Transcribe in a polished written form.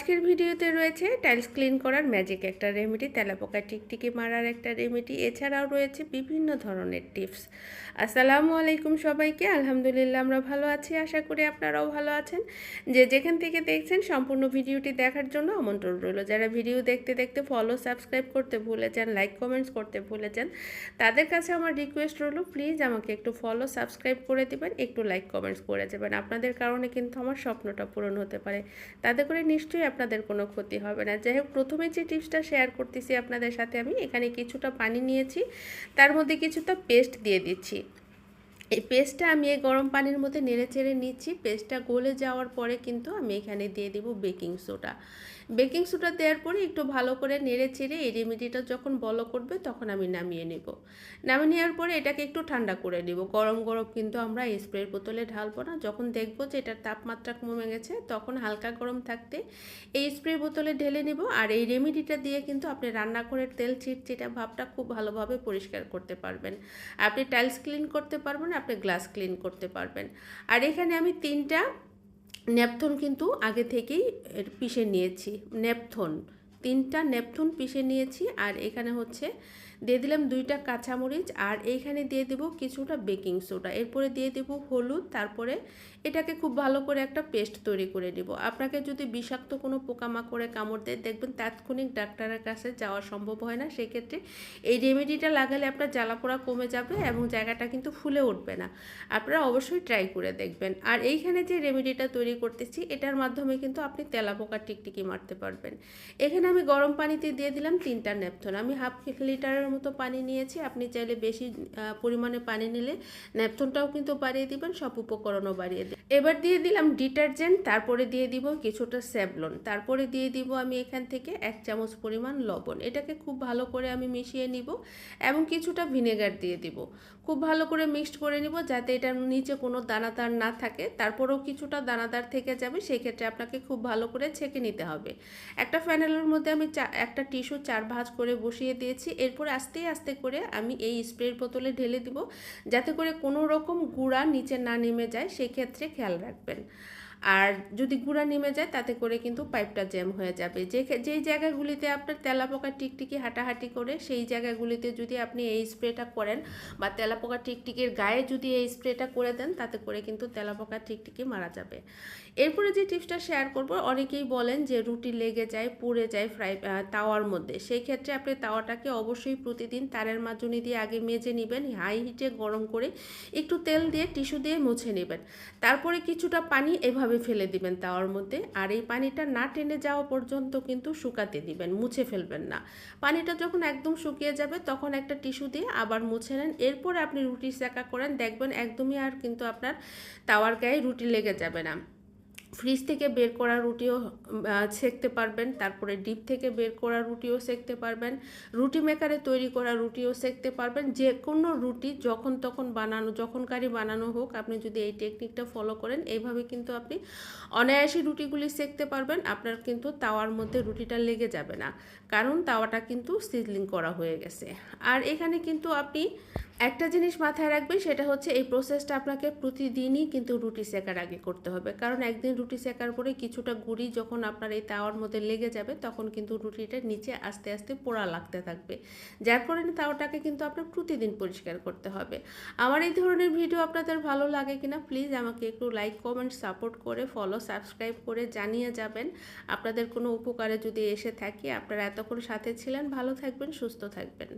আজকের ভিডিওতে রয়েছে টাইলস ক্লিন করার ম্যাজিক একটা রেমেডি, তেলাপোকা টিকটিকি মারার একটা রেমেডি, এছাড়াও রয়েছে বিভিন্ন ধরনের টিপস। আসসালামু আলাইকুম সবাইকে। আলহামদুলিল্লাহ আমরা ভালো আছি, আশা করি আপনারাও ভালো আছেন। যে যেখান থেকে দেখছেন সম্পূর্ণ ভিডিওটি দেখার জন্য আমন্ত্রণ রইল। যারা ভিডিও দেখতে দেখতে ফলো সাবস্ক্রাইব করতে ভুলে যান, লাইক কমেন্টস করতে ভুলে যান, তাদের কাছে আমার রিকোয়েস্ট রইল প্লিজ আমাকে একটু ফলো সাবস্ক্রাইব করে দেবেন, একটু লাইক কমেন্টস করে যাবেন। আপনাদের কারণে কিন্তু আমার স্বপ্নটা পূরণ হতে পারে, তাতে করে নিশ্চয়ই আপনাদের কোনো ক্ষতি হবে না। যাই হোক, প্রথমে যে টিপসটা শেয়ার করতেছি আপনাদের সাথে, আমি এখানে কিছুটা পানি নিয়েছি, তার মধ্যে কিছুটা পেস্ট দিয়ে দিচ্ছি। এই পেস্টটা আমি এই গরম পানির মধ্যে নেড়ে চেড়ে নিচ্ছি। পেস্টটা গলে যাওয়ার পরে কিন্তু আমি এখানে দিয়ে দেব বেকিং সোডা। বেকিং সোডা দেওয়ার পরে একটু ভালো করে নেড়ে চেড়ে এই রেমেডিটা যখন বলক করবে তখন আমি নামিয়ে নেব। নামিয়ে নেওয়ার পরে এটাকে একটু ঠান্ডা করে নেব। গরম গরম কিন্তু আমরা এই স্প্রের বোতলে ঢালবো না। যখন দেখবো যে এটার তাপমাত্রা কমে গেছে তখন হালকা গরম থাকতে এই স্প্রে বোতলে ঢেলে নেব। আর এই রেমেডিটা দিয়ে কিন্তু আপনি রান্নাঘরের তেল চিটচিটা ভাবটা খুব ভালোভাবে পরিষ্কার করতে পারবেন। আপনি টাইলস ক্লিন করতে পারবেন, আপনি গ্লাস ক্লিন করতে পারবেন। আর এখানে আমি 3টা ন্যাপথন কিন্তু আগে থেকেই পিষে নিয়েছি। ন্যাপথন 3টা ন্যাপথন পিষে নিয়েছি। আর এখানে হচ্ছে দিয়ে দিলাম 2টা কাঁচামরিচ, আর এইখানে দিয়ে দেব কিছুটা বেকিং সোডা, এরপরে দিয়ে দেব হলুদ। তারপরে এটাকে খুব ভালো করে একটা পেস্ট তৈরি করে নেব। আপনাকে যদি বিষাক্ত কোনো পোকামাকড়ে কামড় দেয়, দেখবেন তাৎক্ষণিক ডাক্তারের কাছে যাওয়া সম্ভব হয় না। সেক্ষেত্রে এই রেমেডিটা লাগালে আপনার জ্বালাপোড়া কমে যাবে এবং জায়গাটা কিন্তু ফুলে উঠবে না। আপনারা অবশ্যই ট্রাই করে দেখবেন। আর এইখানে যে রেমেডিটা তৈরি করতেছি এটার মাধ্যমে কিন্তু আপনি তেলাপোকা টিকটিকি মারতে পারবেন। এখানে আমি গরম পানিতে দিয়ে দিলাম 3টা ন্যাপথন। আমি হাফ লিটারের মতো পানি নিয়েছি। আপনি চাইলে বেশি পরিমাণে পানি নিলে ন্যাপথনটাও কিন্তু বাড়িয়ে দিবেন, সব উপকরণও বাড়িয়ে দিবেন। এবার দিয়ে দিলাম ডিটারজেন্ট, তারপরে দিয়ে দিব কিছুটা স্যাভলন, তারপরে দিয়ে দিব আমি এখান থেকে 1 চামচ পরিমাণ লবণ। এটাকে খুব ভালো করে আমি মিশিয়ে নিব এবং কিছুটা ভিনেগার দিয়ে দিব। খুব ভালো করে মিক্সড করে নিব যাতে এটার নিচে কোনো দানাদার না থাকে। তারপরেও কিছুটা দানাদার থেকে যাবে, সেই ক্ষেত্রে আপনাকে খুব ভালো করে ছেঁকে নিতে হবে। একটা ফ্যানেলের মধ্যে আমি একটা টিস্যু 4 ভাঁজ করে বসিয়ে দিয়েছি। এরপর আস্তে আস্তে করে আমি এই স্প্রের বোতলে ঢেলে দিব যাতে করে কোনো রকম গুঁড়া নিচে না নেমে যায়, সেই ক্ষেত্রে খেয়াল রাখবেন। আর যদি গুঁড়া নেমে যায় তাতে করে কিন্তু পাইপটা জ্যাম হয়ে যাবে। যেই জায়গাগুলিতে আপনার তেলাপোকা টিকটিকি হাঁটাহাঁটি করে সেই জায়গাগুলিতে যদি আপনি এই স্প্রেটা করেন বা তেলাপোকা টিকটিকির গায়ে যদি এই স্প্রেটা করে দেন, তাতে করে কিন্তু তেলাপোকা টিকটিকি মারা যাবে। এরপরে যে টিপসটা শেয়ার করব, অনেকেই বলেন যে রুটি লেগে যায়, পুড়ে যায় তাওয়ার মধ্যে। সেই ক্ষেত্রে আপনি তাওয়াটাকে অবশ্যই প্রতিদিন তারের মাজনি দিয়ে আগে মেজে নেবেন, হাই হিটে গরম করে একটু তেল দিয়ে টিস্যু দিয়ে মুছে নেবেন। তারপরে কিছুটা পানি এভাবে ফেলে দিবেন তাওয়ার মধ্যে। আর এই পানিটা না টেনে যাওয়া পর্যন্ত কিন্তু শুকাতে দিবেন, মুছে ফেলবেন না। পানিটা যখন একদম শুকিয়ে যাবে তখন একটা টিস্যু দিয়ে আবার মুছে নেন। এরপরে আপনি রুটি সেকা করেন, দেখবেন একদমই আর কিন্তু আপনার তাওয়ার গায়ে রুটি লেগে যাবে না। ফ্রিজ থেকে বের করা রুটিও সেঁকতে পারবেন, তারপরে ডিপ থেকে বের করা রুটিও সেঁকতে পারবেন, রুটি মেকারে তৈরি করা রুটিও সেঁকতে পারবেন। যে কোনো রুটি যখন তখন বানানো, যখনকারই বানানো হোক, আপনি যদি এই টেকনিকটা ফলো করেন এইভাবে কিন্তু আপনি অনায়াসে রুটিগুলি সেঁকতে পারবেন। আপনার কিন্তু তাওয়ার মধ্যে রুটিটা লেগে যাবে না, কারণ তাওয়াটা কিন্তু সিজলিং করা হয়ে গেছে। আর এখানে কিন্তু আপনি একটা জিনিস মাথায় রাখবেন, সেটা হচ্ছে এই প্রসেসটা আপনাকে প্রতিদিনই কিন্তু রুটি সেকার আগে করতে হবে। কারণ একদিন রুটি সেকার পরে কিছুটা গুঁড়ি যখন আপনার এই তাওয়ার মধ্যে লেগে যাবে তখন কিন্তু রুটিটা নিচে আস্তে আস্তে পোড়া লাগতে থাকবে, যার কারণে তাওয়াটাকে কিন্তু আপনার প্রতিদিন পরিষ্কার করতে হবে। আমার এই ধরনের ভিডিও আপনাদের ভালো লাগে কিনা প্লিজ আমাকে একটু লাইক কমেন্ট সাপোর্ট করে ফলো সাবস্ক্রাইব করে জানিয়ে যাবেন। আপনাদের কোনো উপকারে যদি এসে থাকি, আপনারা এতক্ষণ সাথে ছিলেন, ভালো থাকবেন, সুস্থ থাকবেন।